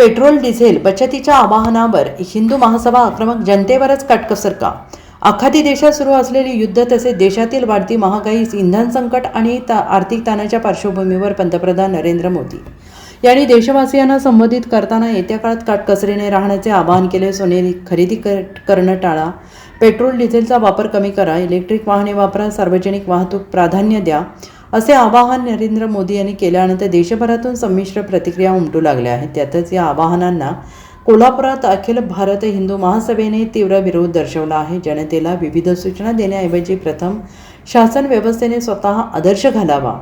Petrol diesel बचतीच्या आवाहनावर हिंदू महासभा आक्रमक, जनतेवरच काटकसर का? आखाती देशात सुरू असलेले युद्ध तसेच देशातील वाढती महागाई, इंधन संकट आणि आर्थिक ताणाच्या पार्श्वभूमीवर पंतप्रधान नरेंद्र मोदी यांनी देशवासियांना संबोधित करताना येत्या काळात काटकसरीने राहण्याचे आवाहन केले. सोने खरेदी करणं टाळा, पेट्रोल डिझेलचा वापर कमी करा, इलेक्ट्रिक वाहने वापरा, सार्वजनिक वाहतूक प्राधान्य द्या, असे आवाहन नरेंद्र मोदी यांनी केल्यानंतर देशभरातून संमिश्र प्रतिक्रिया उमटू लागल्या आहेत. त्यातच या आवाहनांना कोल्हापुरात अखिल भारत हिंदू महासभेने तीव्र विरोध दर्शवला आहे. जनतेला विविध सूचना देण्याऐवजी प्रथम शासन व्यवस्थेने स्वतः आदर्श घालावा.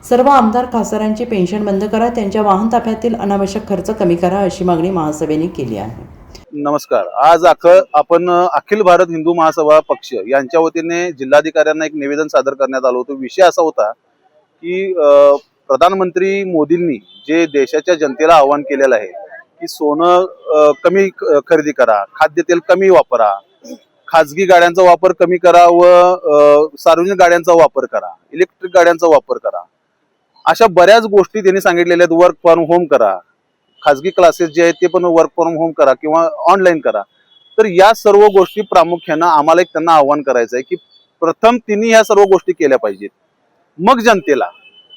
सर्व आमदार खासदारांची पेन्शन बंद करा, त्यांच्या वाहन ताफ्यातील अनावश्यक खर्च कमी करा, अशी मागणी महासभेने केली आहे. नमस्कार. आज आपण अखिल भारत हिंदू महासभा पक्ष यांच्या वतीने जिल्हाधिकाऱ्यांना एक निवेदन सादर करण्यात आलं होतं. विषय असा होता की प्रधानमंत्री मोदींनी जे देशाच्या जनतेला आवाहन केलेलं आहे की सोनं कमी खरेदी करा, खाद्यतेल कमी वापरा, खाजगी गाड्यांचा वापर कमी करा व सार्वजनिक गाड्यांचा वापर करा, इलेक्ट्रिक गाड्यांचा वापर करा, अशा बऱ्याच गोष्टी त्यांनी सांगितलेल्या आहेत. वर्क फ्रॉम होम करा, खाजगी क्लासेस जे आहेत ते पण वर्क फ्रॉम होम करा किंवा ऑनलाईन करा. तर या सर्व गोष्टी प्रामुख्यानं आम्हाला एक त्यांना आव्हान करायचं आहे की प्रथम तिन्ही ह्या सर्व गोष्टी केल्या पाहिजेत, मग जनतेला,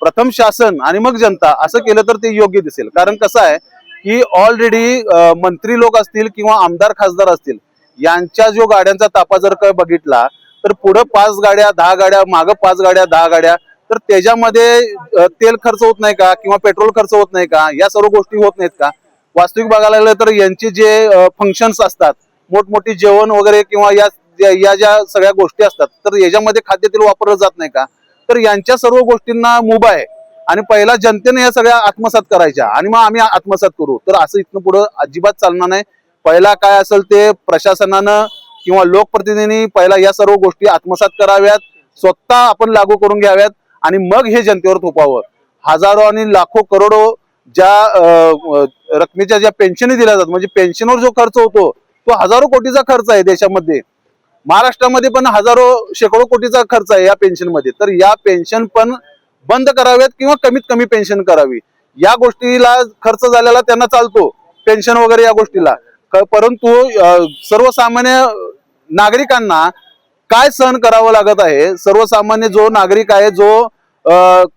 प्रथम शासन आणि मग जनता, असं केलं तर ते योग्य दिसेल. कारण कसं आहे की ऑलरेडी मंत्री लोक असतील किंवा आमदार खासदार असतील, यांच्या जो गाड्यांचा ताफा जर काय बघितला तर पुढे 5 गाड्या 10 गाड्या, मागं 5 गाड्या 10 गाड्या, तर त्याच्यामध्ये तेल खर्च होत नाही का किंवा पेट्रोल खर्च होत नाही का? या सर्व गोष्टी होत नाहीत का? वास्तविक बघायला लागलं तर यांचे जे फंक्शन्स असतात, मोठमोठी जेवण वगैरे किंवा या ज्या सगळ्या गोष्टी असतात, तर याच्यामध्ये खाद्यतेल वापरलं जात नाही का? तर यांच्या सर्व गोष्टींना मुभा आहे आणि पहिला जनतेने या सगळ्या आत्मसात करायच्या आणि मग आम्ही आत्मसात करू. तर असं इथनं पुढे अजिबात चालणार नाही. पहिला काय असेल ते प्रशासनानं किंवा लोकप्रतिनिधींनी पहिला या सर्व गोष्टी आत्मसात कराव्यात, स्वतः आपण लागू करून घ्याव्यात आणि मग हे जनतेवर थोपावं. हजारो आणि लाखो करोडो ज्या रकमेच्या ज्या पेन्शनी दिल्या जातात, म्हणजे पेन्शनवर जो खर्च होतो तो हजारो कोटीचा खर्च आहे देशामध्ये. महाराष्ट्रामध्ये पण हजारो शेकडो कोटीचा खर्च आहे या पेन्शन मध्ये. तर या पेन्शन पण बंद कराव्यात किंवा कमीत कमी पेन्शन करावी. या गोष्टीला खर्च झालेला त्यांना चालतो, पेन्शन वगैरे या गोष्टीला, परंतु सर्वसामान्य नागरिकांना काय सहन करावं लागत आहे? सर्वसामान्य जो नागरिक आहे, जो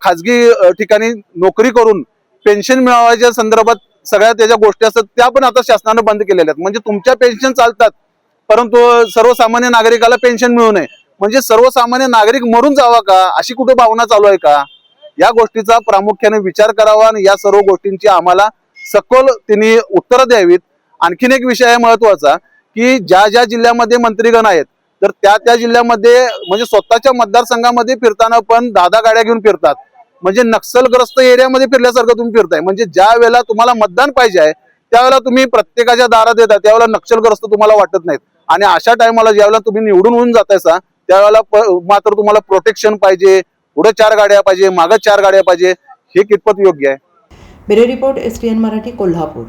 खाजगी ठिकाणी नोकरी करून पेन्शन मिळवायच्या संदर्भात सगळ्या त्याच्या गोष्टी असतात, त्या पण आता शासनाने बंद केलेल्या आहेत. म्हणजे तुमच्या पेन्शन चालतात परंतु सर्वसामान्य नागरिकाला पेन्शन मिळू नये, म्हणजे सर्वसामान्य नागरिक मरून जावा का, अशी कुठे भावना चालू आहे का? या गोष्टीचा प्रामुख्याने विचार करावा आणि या सर्व गोष्टींची आम्हाला सखोल त्यांनी उत्तरं द्यावीत. आणखीन एक विषय आहे महत्वाचा की ज्या ज्या जिल्ह्यामध्ये मंत्रीगण आहेत, तर त्या जिल्ह्यामध्ये म्हणजे स्वतःच्या मतदारसंघामध्ये फिरताना पण 10 गाड्या घेऊन फिरतात. म्हणजे नक्षलग्रस्त एरियामध्ये फिरल्यासारखं तुम्ही फिरताय. म्हणजे ज्या वेळेला तुम्हाला मतदान पाहिजे आहे त्यावेळेला तुम्ही प्रत्येकाच्या दारात येतात, त्यावेळेला नक्षलग्रस्त तुम्हाला वाटत नाहीत. आणि अशा टायमाला ज्यावेळेला तुम्ही निवडून होऊन जातायसा त्यावेळेला मात्र तुम्हाला प्रोटेक्शन पाहिजे, पुढे 4 गाड्या पाहिजे, मागे 4 गाड्या पाहिजे. हे कितपत योग्य आहे? Bureau report, STN Marathi, Kolhapur.